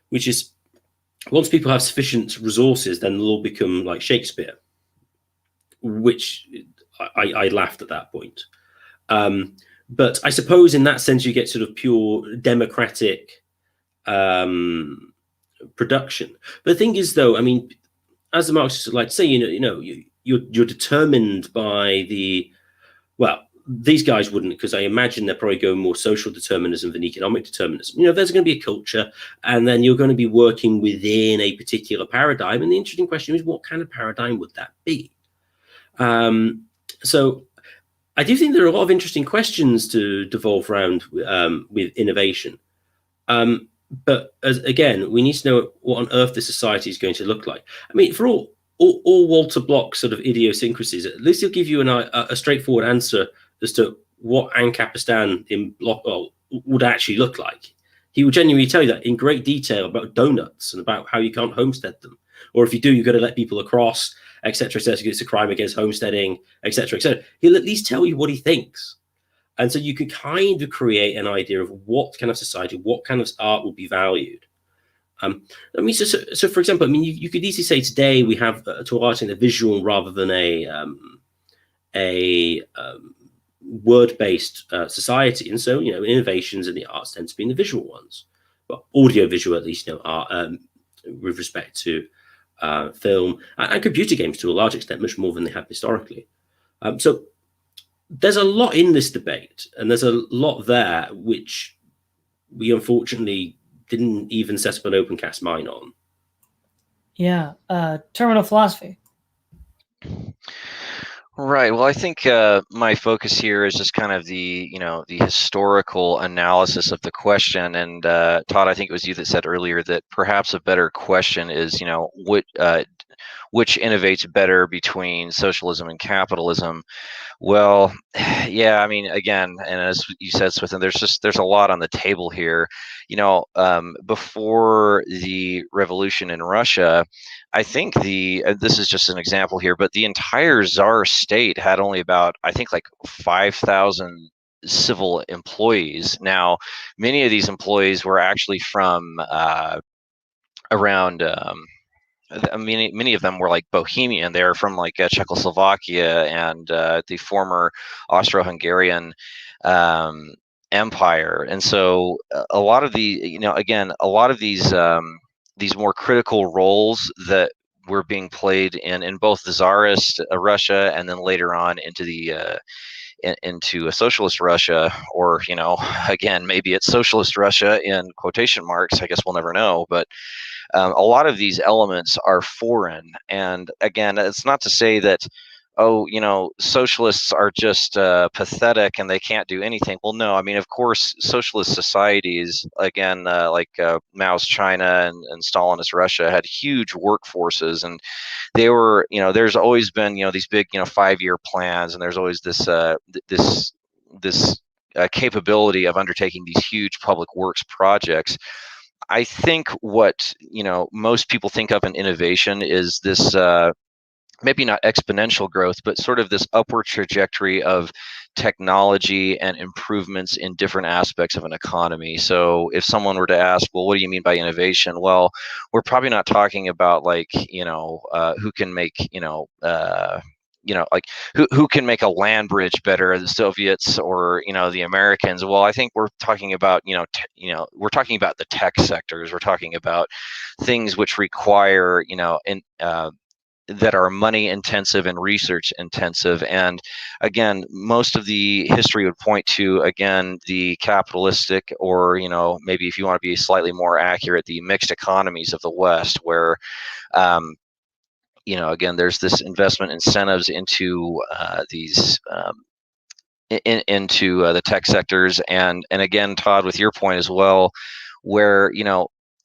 which is once people have sufficient resources, then they'll all become like Shakespeare, which I laughed at that point. But I suppose in that sense, you get sort of pure democratic production. But the thing is, though, I mean, as the Marxists would like to say, you're determined by these guys wouldn't, because I imagine they're probably going more social determinism than economic determinism. There's going to be a culture, and then you're going to be working within a particular paradigm. And the interesting question is, what kind of paradigm would that be? So I do think there are a lot of interesting questions to devolve around with innovation. But again, we need to know what on earth the society is going to look like. I mean, for all Walter Block's sort of idiosyncrasies, at least he'll give you a straightforward answer as to what Ancapistan in Block would actually look like. He would genuinely tell you that in great detail about donuts and about how you can't homestead them. Or if you do, you've got to let people across, etc., etc. It's a crime against homesteading, etc., etc. He'll at least tell you what he thinks. And so you can kind of create an idea of what kind of society, what kind of art would be valued. I mean, so for example, I mean, you could easily say today we have to a large extent a visual rather than a word-based society, and so innovations in the arts tend to be in the visual ones, but audio-visual at least, are with respect to film and computer games to a large extent, much more than they have historically. So there's a lot in this debate, and there's a lot there which we unfortunately didn't even set up an open cast mind on. Yeah, terminal philosophy. Right. Well, I think my focus here is just kind of the historical analysis of the question. And Todd, I think it was you that said earlier that perhaps a better question is, which innovates better between socialism and capitalism. Well, yeah, I mean, again, and as you said, Swithun, there's a lot on the table here. Before the revolution in Russia, I think this is just an example here, but the entire Tsar state had only about, I think, like 5,000 civil employees. Now, many of these employees were actually from around. Many of them were like Bohemian. They're from like Czechoslovakia and the former Austro-Hungarian Empire, and so a lot of a lot of these more critical roles that were being played in both the Tsarist Russia and then later on into into a socialist Russia, or again, maybe it's socialist Russia in quotation marks. I guess we'll never know, but a lot of these elements are foreign. And again, it's not to say that, oh, socialists are just pathetic and they can't do anything. Well, no, I mean, of course, socialist societies, again, like Mao's China and Stalinist Russia, had huge workforces, and they were, there's always been, these big, 5-year plans, and there's always this capability of undertaking these huge public works projects. I think what most people think of in innovation is this maybe not exponential growth, but sort of this upward trajectory of technology and improvements in different aspects of an economy. So if someone were to ask, well, what do you mean by innovation? Well, we're probably not talking about like who can make like who can make a land bridge better, the Soviets or the Americans. Well, I think we're talking about we're talking about the tech sectors. We're talking about things which require that are money intensive and research intensive. And again, most of the history would point to, again, the capitalistic, or maybe if you want to be slightly more accurate, the mixed economies of the West, where again, there's this investment incentives into these into the tech sectors, and again, Todd, with your point as well, where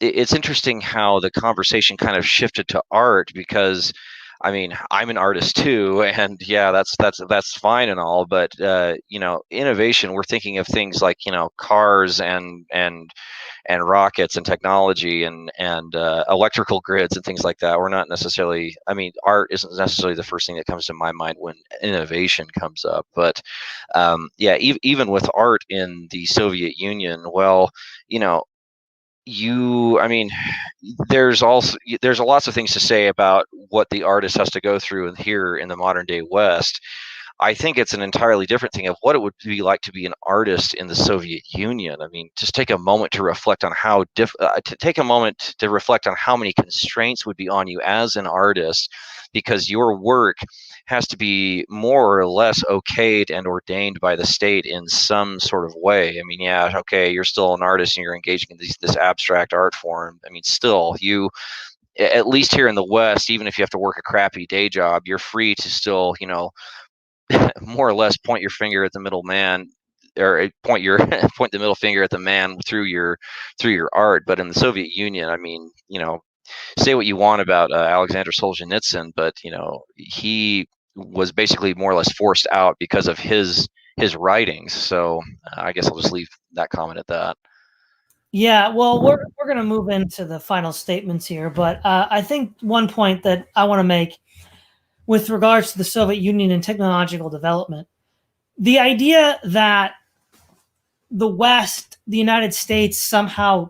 it's interesting how the conversation kind of shifted to art, because I mean, I'm an artist too, and yeah, that's fine and all, but innovation, we're thinking of things like cars and rockets and technology and electrical grids and things like that. We're not necessarily, I mean, art isn't necessarily the first thing that comes to my mind when innovation comes up. But yeah, even with art in the Soviet Union, well, I mean, there's lots of things to say about what the artist has to go through here in the modern day West. I think it's an entirely different thing of what it would be like to be an artist in the Soviet Union. I mean, just take a moment to reflect on how how many constraints would be on you as an artist, because your work has to be more or less okayed and ordained by the state in some sort of way. I mean, yeah, okay, you're still an artist and you're engaging in this abstract art form. I mean, still, at least here in the West, even if you have to work a crappy day job, you're free to still, more or less point your finger at the middle man, or point the middle finger at the man through your art. But in the Soviet Union, I mean, say what you want about Alexander Solzhenitsyn, but he was basically more or less forced out because of his writings. So I guess I'll just leave that comment at that. Yeah, well, we're going to move into the final statements here, but I think one point that I want to make with regards to the Soviet Union and technological development, the idea that the West, the United States, somehow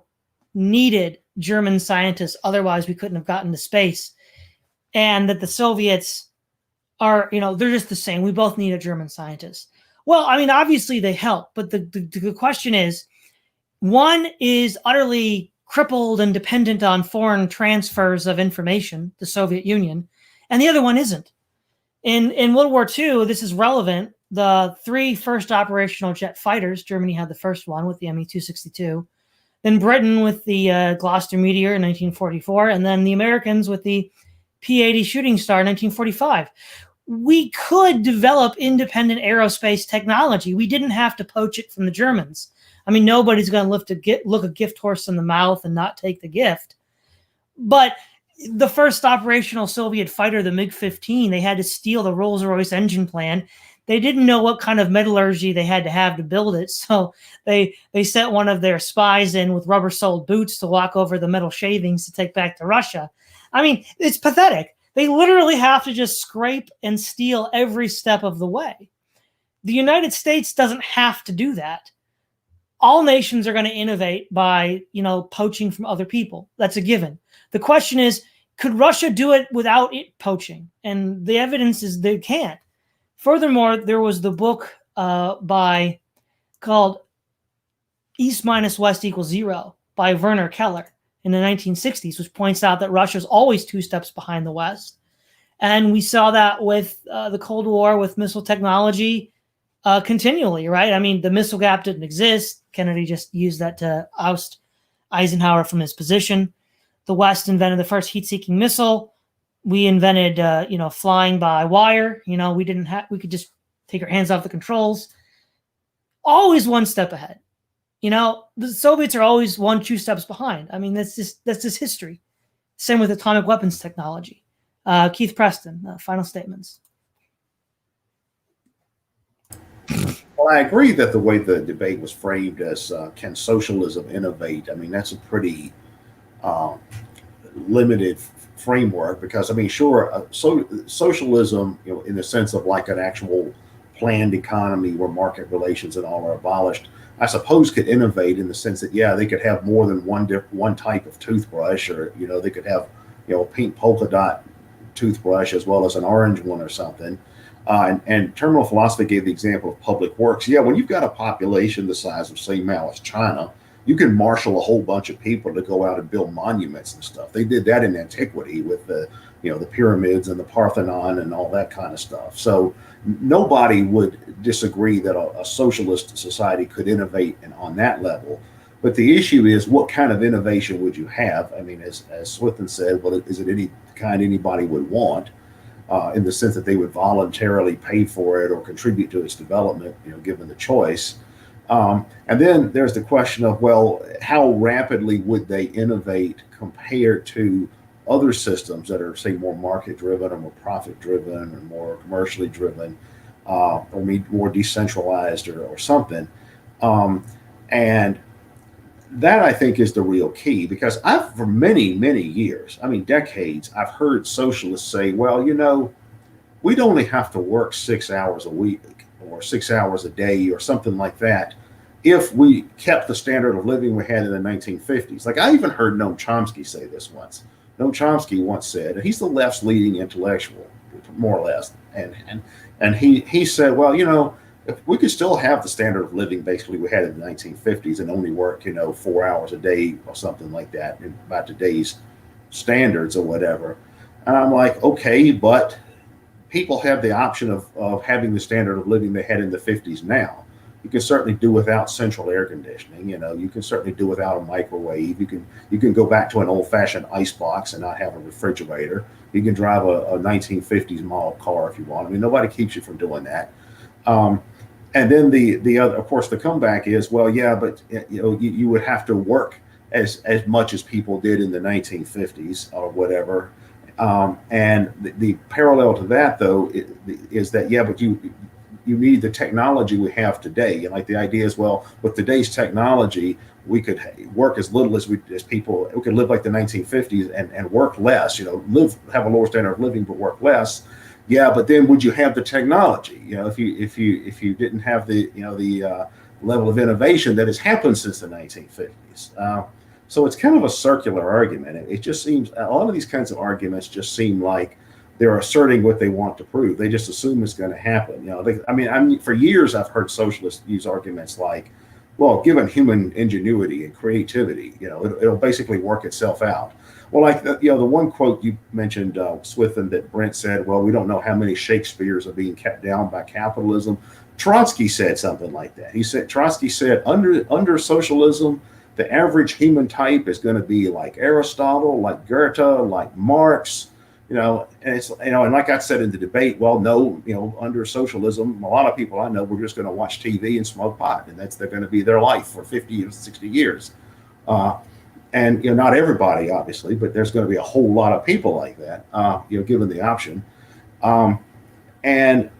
needed German scientists, otherwise we couldn't have gotten to space, and that the Soviets are, they're just the same. We both need a German scientist. Well, I mean, obviously they help, but the question is, one is utterly crippled and dependent on foreign transfers of information, the Soviet Union, and the other one isn't. In World War II, this is relevant. The 3 first operational jet fighters, Germany had the first one with the Me-262, then Britain with the Gloucester Meteor in 1944, and then the Americans with the P-80 Shooting Star in 1945. we could develop independent aerospace technology. We didn't have to poach it from the Germans. I mean, nobody's going to look a gift horse in the mouth and not take the gift. But the first operational Soviet fighter, the MiG-15, they had to steal the Rolls-Royce engine plan. They didn't know what kind of metallurgy they had to build it, so they sent one of their spies in with rubber-soled boots to walk over the metal shavings to take back to Russia. I mean, it's pathetic. They literally have to just scrape and steal every step of the way. The United States doesn't have to do that. All nations are going to innovate by, poaching from other people. That's a given. The question is, could Russia do it without it poaching? And the evidence is they can't. Furthermore, there was the book called East minus West equals zero by Werner Keller in the 1960s, which points out that Russia is always 2 steps behind the West. And we saw that with the Cold War, with missile technology continually, right? I mean, the missile gap didn't exist. Kennedy just used that to oust Eisenhower from his position. The West invented the first heat-seeking missile. We invented, flying by wire. We could just take our hands off the controls. Always 1 step ahead. The Soviets are always 1-2 steps behind. I mean, that's just history. Same with atomic weapons technology. Keith Preston, final statements. Well, I agree that the way the debate was framed as can socialism innovate? I mean, that's a pretty limited framework because, I mean, sure, socialism, in the sense of like an actual planned economy where market relations and all are abolished, I suppose could innovate in the sense that, yeah, they could have more than one type of toothbrush, or, they could have, a pink polka dot toothbrush as well as an orange one or something. And terminal philosophy gave the example of public works. Yeah, when you've got a population the size of, say, now as China, you can marshal a whole bunch of people to go out and build monuments and stuff. They did that in antiquity with the pyramids and the Parthenon and all that kind of stuff. So nobody would disagree that a socialist society could innovate on that level. But the issue is, what kind of innovation would you have? I mean, as Swithun said, well, is it any kind anybody would want? In the sense that they would voluntarily pay for it or contribute to its development, given the choice. And then there's the question of, well, how rapidly would they innovate compared to other systems that are, say, more market-driven or more profit-driven or more commercially driven, or more decentralized or something. And that, I think, is the real key, because for many, many years, I mean, decades, I've heard socialists say, well, we'd only have to work 6 hours a week or 6 hours a day or something like that if we kept the standard of living we had in the 1950s. Like, I even heard Noam Chomsky say this once. Noam Chomsky once said, and he's the left's leading intellectual, more or less, and he said, well, if we could still have the standard of living basically we had in the 1950s and only work, 4 hours a day or something like that by today's standards or whatever. And I'm like, okay, but people have the option of having the standard of living they had in the 50s now. You can certainly do without central air conditioning. You can certainly do without a microwave. You can go back to an old-fashioned ice box and not have a refrigerator. You can drive a 1950s model car if you want. I mean, nobody keeps you from doing that. And then the other, of course, the comeback is, well, yeah, but you would have to work as much as people did in the 1950s or whatever. And the parallel to that, though, is that, yeah, but you need the technology we have today. And like the idea is, well, with today's technology, we could work as little as people. We could live like the 1950s and work less. Have a lower standard of living but work less. Yeah, but then would you have the technology? If you didn't have the level of innovation that has happened since the 1950s. So it's kind of a circular argument. It just seems a lot of these kinds of arguments just seem like they're asserting what they want to prove. They just assume it's going to happen. For years I've heard socialists use arguments like, well, given human ingenuity and creativity, it'll basically work itself out. Well, like the one quote you mentioned, Swithun, that Brent said, well, we don't know how many Shakespeares are being kept down by capitalism. Trotsky said something like that. Trotsky said, under socialism, the average human type is going to be like Aristotle, like Goethe, like Marx, And it's, and like I said in the debate, well, no, under socialism, a lot of people I know were just going to watch TV and smoke pot, and they're going to be their life for 50 or 60 years. And not everybody, obviously, but there's going to be a whole lot of people like that, given the option. And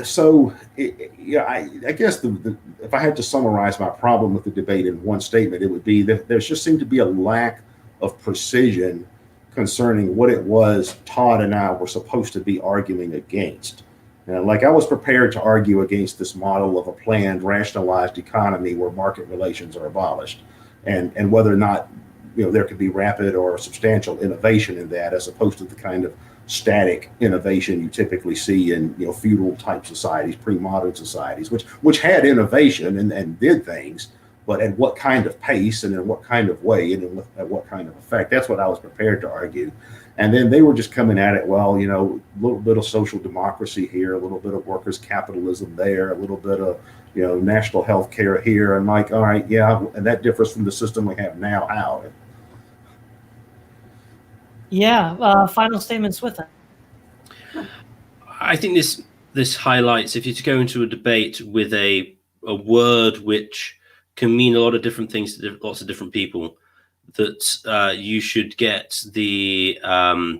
so, I guess if I had to summarize my problem with the debate in one statement, it would be that there just seemed to be a lack of precision concerning what it was Todd and I were supposed to be arguing against. Like, I was prepared to argue against this model of a planned, rationalized economy where market relations are abolished, and whether or not there could be rapid or substantial innovation in that, as opposed to the kind of static innovation you typically see in feudal type societies, pre-modern societies, which had innovation and did things, but at what kind of pace and in what kind of way and at what kind of effect. That's what I was prepared to argue. And then they were just coming at it, well, a little bit of social democracy here, a little bit of workers' capitalism there, a little bit of national health care here. I'm like, all right, yeah, and that differs from the system we have now. How? Yeah. Final statements with it. I think this highlights, if you go into a debate with a word which can mean a lot of different things to lots of different people, that you should get the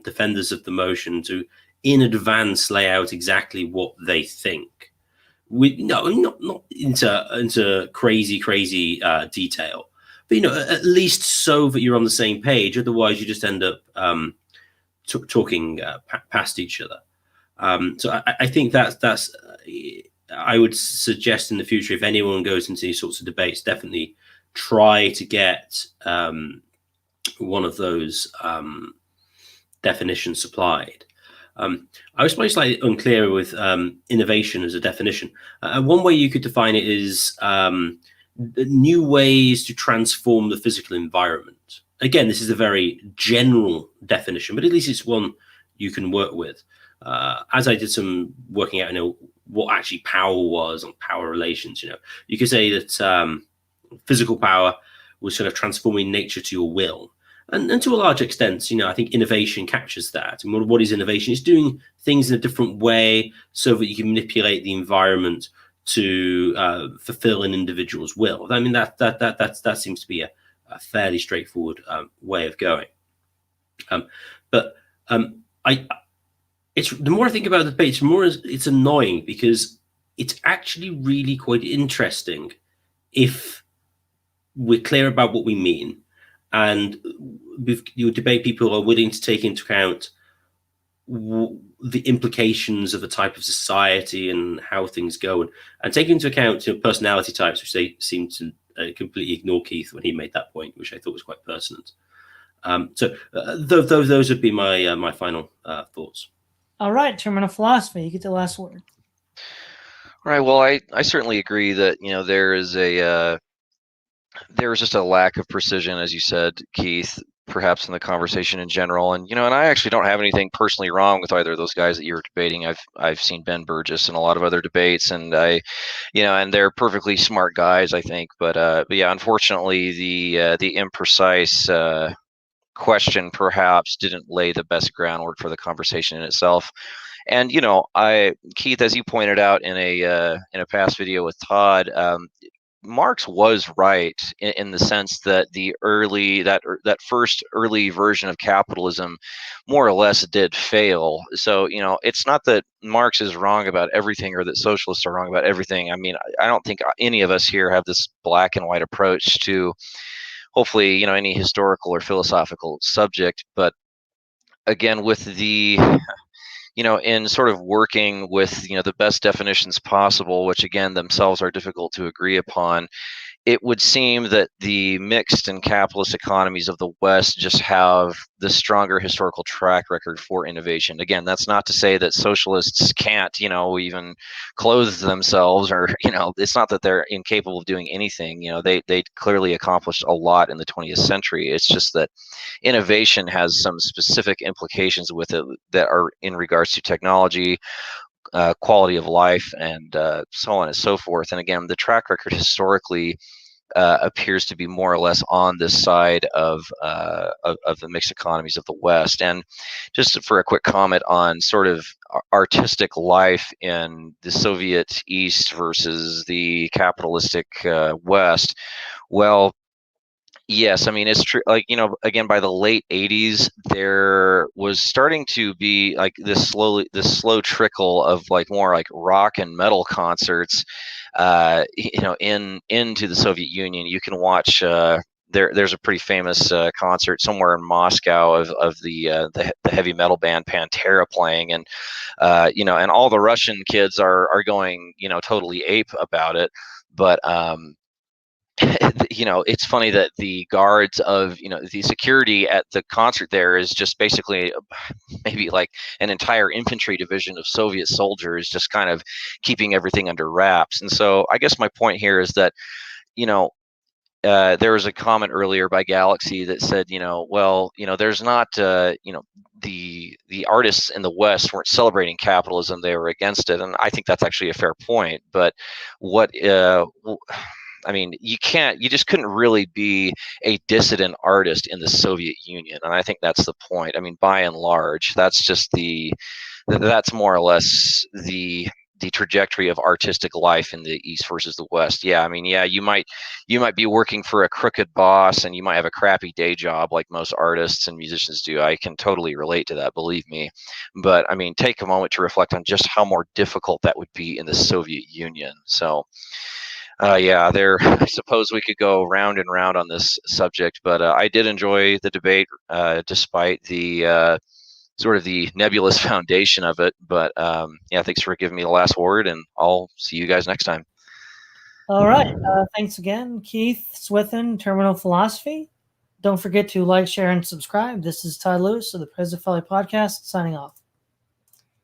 defenders of the motion to in advance lay out exactly what they think. Not into crazy detail, but at least so that you're on the same page. Otherwise, you just end up talking past each other. So I think that's I would suggest in the future, if anyone goes into these sorts of debates, definitely try to get one of those definitions supplied. I was probably slightly unclear with innovation as a definition. One way you could define it is new ways to transform the physical environment. Again, this is a very general definition, but at least it's one you can work with. As I did some working out, what actually power was and power relations. You could say that physical power was sort of transforming nature to your will. And to a large extent, I think innovation captures that. And what is innovation? It's doing things in a different way so that you can manipulate the environment to fulfill an individual's will. I mean, that seems to be a fairly straightforward way of going. But the more I think about the debate, the more it's annoying, because it's actually really quite interesting if we're clear about what we mean, and your debate people are willing to take into account the implications of a type of society and how things go, and take into account personality types, which they seem to completely ignore Keith when he made that point, which I thought was quite pertinent. So those would be my final thoughts. All right, terminal philosophy, you get the last word. All right. Well, I certainly agree that there is just a lack of precision, as you said, Keith, perhaps in the conversation in general. And and I actually don't have anything personally wrong with either of those guys that you were debating. I've seen Ben Burgess in a lot of other debates, and and they're perfectly smart guys, I think. But yeah, unfortunately, the imprecise question perhaps didn't lay the best groundwork for the conversation in itself. And Keith, as you pointed out in a past video with Todd, Marx was right in the sense that that first early version of capitalism more or less did fail. So it's not that Marx is wrong about everything or that socialists are wrong about everything. I mean, I don't think any of us here have this black and white approach to hopefully any historical or philosophical subject. But again, with the in sort of working with the best definitions possible, which again themselves are difficult to agree upon, it would seem that the mixed and capitalist economies of the West just have the stronger historical track record for innovation. Again, that's not to say that socialists can't, even clothe themselves, or, it's not that they're incapable of doing anything. They clearly accomplished a lot in the 20th century. It's just that innovation has some specific implications with it that are in regards to technology, quality of life, and so on and so forth. And again, the track record historically appears to be more or less on this side of the mixed economies of the West. And just for a quick comment on sort of artistic life in the Soviet East versus the capitalistic West, well, yes, I mean, it's true. Like, again, by the late 80s, there was starting to be like this slow trickle of like more like rock and metal concerts, into the Soviet Union. You can watch. There's a pretty famous concert somewhere in Moscow of the heavy metal band Pantera playing, and and all the Russian kids are going totally ape about it, but it's funny that the guards of the security at the concert there is just basically maybe like an entire infantry division of Soviet soldiers, just kind of keeping everything under wraps. And so I guess my point here is that there was a comment earlier by Galaxy that said, there's not, the artists in the West weren't celebrating capitalism; they were against it, and I think that's actually a fair point. But what I mean, you just couldn't really be a dissident artist in the Soviet Union, and I think that's the point. I mean, by and large, that's more or less the trajectory of artistic life in the East versus the West. Yeah, I mean, yeah, you might be working for a crooked boss, and you might have a crappy day job like most artists and musicians do. I can totally relate to that, believe me. But I mean, take a moment to reflect on just how more difficult that would be in the Soviet Union. So. I suppose we could go round and round on this subject, but I did enjoy the debate, despite the sort of the nebulous foundation of it. But thanks for giving me the last word, and I'll see you guys next time. All right. Thanks again, Keith, Swithun, Terminal Philosophy. Don't forget to like, share, and subscribe. This is Todd Lewis of the President Folly Podcast, signing off.